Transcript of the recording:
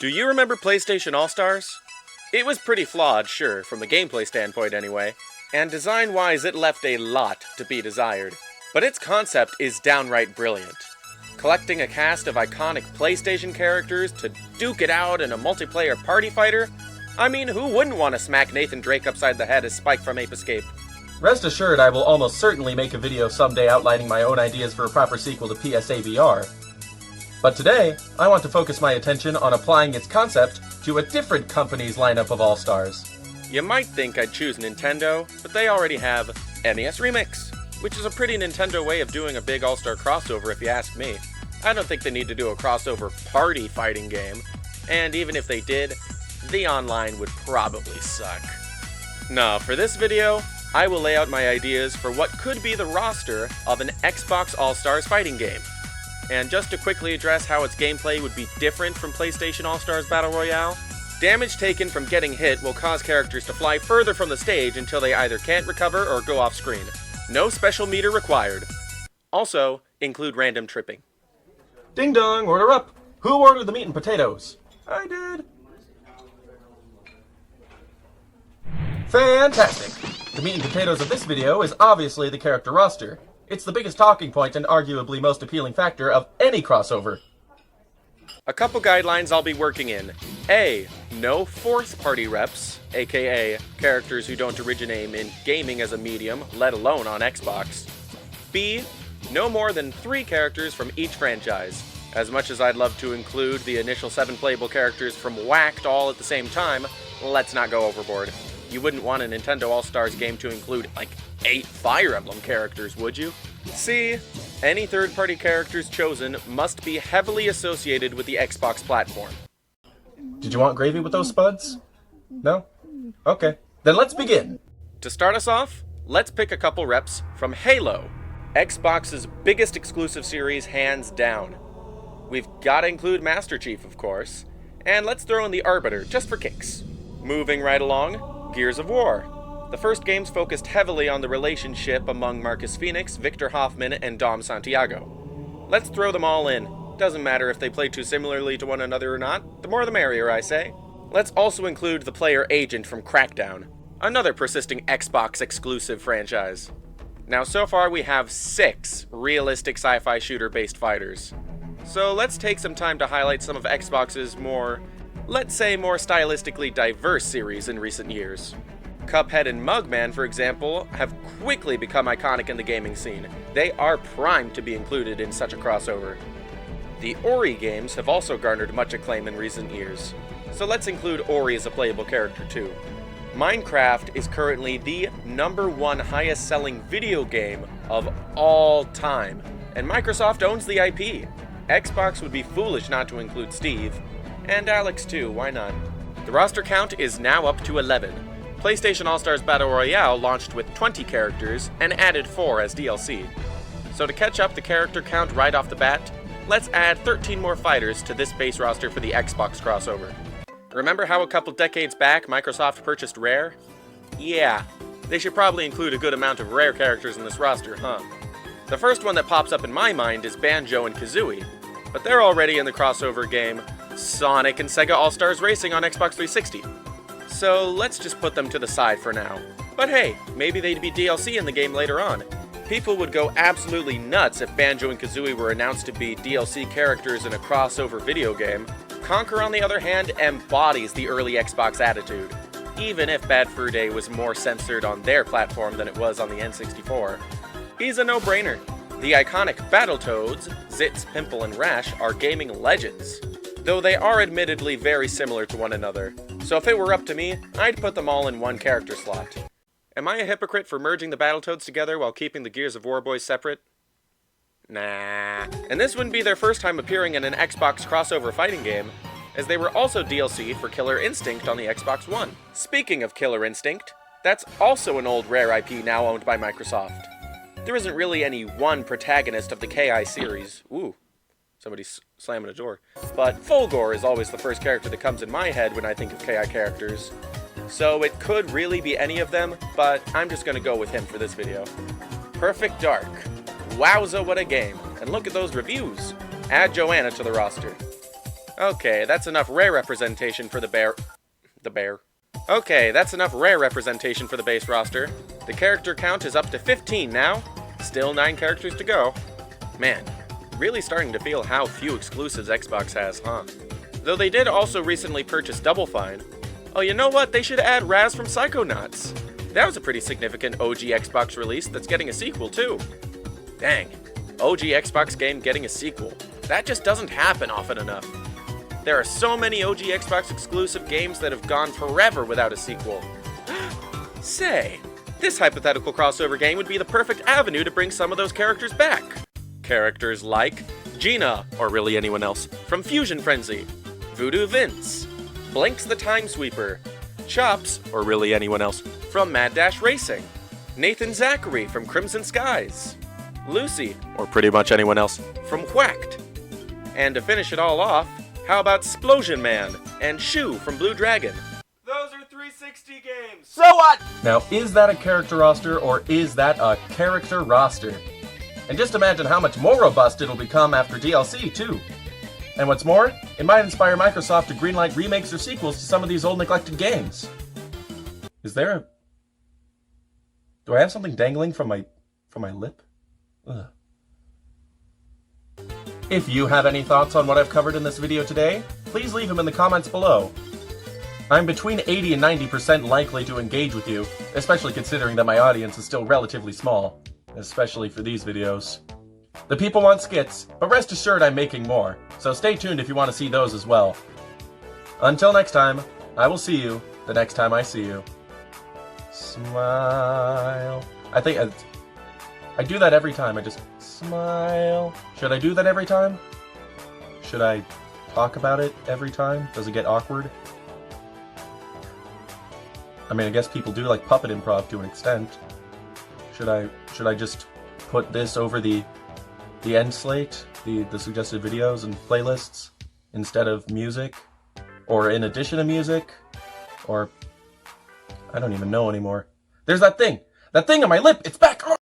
Do you remember PlayStation All-Stars? It was pretty flawed, sure, from the gameplay standpoint anyway, and design-wise it left a lot to be desired. But its concept is downright brilliant. Collecting a cast of iconic PlayStation characters to duke it out in a multiplayer party fighter? I mean, who wouldn't want to smack Nathan Drake upside the head as Spike from Ape Escape? Rest assured I will almost certainly make a video someday outlining my own ideas for a proper sequel to PSA VR. But today, I want to focus my attention on applying its concept to a different company's lineup of All-Stars. You might think I'd choose Nintendo, but they already have NES Remix, which is a pretty Nintendo way of doing a big All-Star crossover if you ask me. I don't think they need to do a crossover party fighting game, and even if they did, the online would probably suck. Now, for this video, I will lay out my ideas for what could be the roster of an Xbox All-Stars fighting game. And just to quickly address how its gameplay would be different from PlayStation All-Stars Battle Royale, damage taken from getting hit will cause characters to fly further from the stage until they either can't recover or go off screen. No special meter required. Also, include random tripping. Ding dong, order up! Who ordered the meat and potatoes? I did. Fantastic! The meat and potatoes of this video is obviously the character roster. It's the biggest talking point and arguably most appealing factor of any crossover. A couple guidelines I'll be working in. A. No fourth party reps, aka characters who don't originate in gaming as a medium, let alone on Xbox. B. No more than 3 characters from each franchise. As much as I'd love to include the initial 7 playable characters from Whacked all at the same time, let's not go overboard. You wouldn't want a Nintendo All-Stars game to include, like, 8 Fire Emblem characters, would you? C. Any third-party characters chosen must be heavily associated with the Xbox platform. Did you want gravy with those spuds? No? Okay. Then let's begin! To start us off, let's pick a couple reps from Halo, Xbox's biggest exclusive series hands down. We've gotta include Master Chief, of course, and let's throw in the Arbiter, just for kicks. Moving right along, Gears of War. The first games focused heavily on the relationship among Marcus Phoenix, Victor Hoffman, and Dom Santiago. Let's throw them all in. Doesn't matter if they play too similarly to one another or not, the more the merrier, I say. Let's also include the player Agent from Crackdown, another persisting Xbox exclusive franchise. Now, so far we have 6 realistic sci-fi shooter-based fighters. So let's take some time to highlight some of Xbox's more, let's say, more stylistically diverse series in recent years. Cuphead and Mugman, for example, have quickly become iconic in the gaming scene. They are primed to be included in such a crossover. The Ori games have also garnered much acclaim in recent years, so let's include Ori as a playable character too. Minecraft is currently the #1 highest selling video game of all time, and Microsoft owns the IP. Xbox would be foolish not to include Steve, and Alex too, why not? The roster count is now up to 11. PlayStation All-Stars Battle Royale launched with 20 characters and added 4 as DLC. So to catch up the character count right off the bat, let's add 13 more fighters to this base roster for the Xbox crossover. Remember how a couple decades back Microsoft purchased Rare? Yeah, they should probably include a good amount of Rare characters in this roster, huh? The first one that pops up in my mind is Banjo and Kazooie, but they're already in the crossover game Sonic and Sega All-Stars Racing on Xbox 360. So let's just put them to the side for now. But hey, maybe they'd be DLC in the game later on. People would go absolutely nuts if Banjo and Kazooie were announced to be DLC characters in a crossover video game. Conker, on the other hand, embodies the early Xbox attitude, even if Bad Fur Day was more censored on their platform than it was on the N64. He's a no-brainer. The iconic Battletoads, Zitz, Pimple, and Rash are gaming legends, though they are admittedly very similar to one another. So if it were up to me, I'd put them all in one character slot. Am I a hypocrite for merging the Battletoads together while keeping the Gears of War boys separate? Nah. And this wouldn't be their first time appearing in an Xbox crossover fighting game, as they were also DLC for Killer Instinct on the Xbox One. Speaking of Killer Instinct, that's also an old Rare IP now owned by Microsoft. There isn't really any one protagonist of the KI series. Ooh. Somebody's slamming a door. But Fulgore is always the first character that comes in my head when I think of KI characters. So it could really be any of them, but I'm just gonna go with him for this video. Perfect Dark. Wowza, what a game. And look at those reviews. Add Joanna to the roster. Okay, that's enough rare representation for the bear. Okay, that's enough rare representation for the base roster. The character count is up to 15 now. Still 9 characters to go. Man, really starting to feel how few exclusives Xbox has, huh? Though they did also recently purchase Double Fine. Oh, you know what? They should add Raz from Psychonauts. That was a pretty significant OG Xbox release that's getting a sequel too. Dang, OG Xbox game getting a sequel. That just doesn't happen often enough. There are so many OG Xbox exclusive games that have gone forever without a sequel. Say, this hypothetical crossover game would be the perfect avenue to bring some of those characters back. Characters like Gina, or really anyone else, from Fusion Frenzy, Voodoo Vince, Blinks the Time Sweeper, Chops, or really anyone else, from Mad Dash Racing, Nathan Zachary from Crimson Skies, Lucy, or pretty much anyone else, from Whacked. And to finish it all off, how about Splosion Man and Shu from Blue Dragon? Those are 360 games! So what? Now, is that a character roster, or is that a character roster? And just imagine how much more robust it'll become after DLC, too. And what's more, it might inspire Microsoft to greenlight remakes or sequels to some of these old neglected games. Is there a... Do I have something dangling from my lip? Ugh. If you have any thoughts on what I've covered in this video today, please leave them in the comments below. I'm between 80 and 90% likely to engage with you, especially considering that my audience is still relatively small, especially for these videos. The people want skits, but rest assured I'm making more, so stay tuned if you want to see those as well. Until next time, I will see you the next time I see you. Smile. I think I do that every time. I just smile. Should I do that every time? Should I talk about it every time? Does it get awkward? I mean, I guess people do like puppet improv to an extent. Should I just put this over the end slate, the suggested videos and playlists instead of music, or in addition to music, or I don't even know anymore. There's that thing on my lip. It's back. Oh!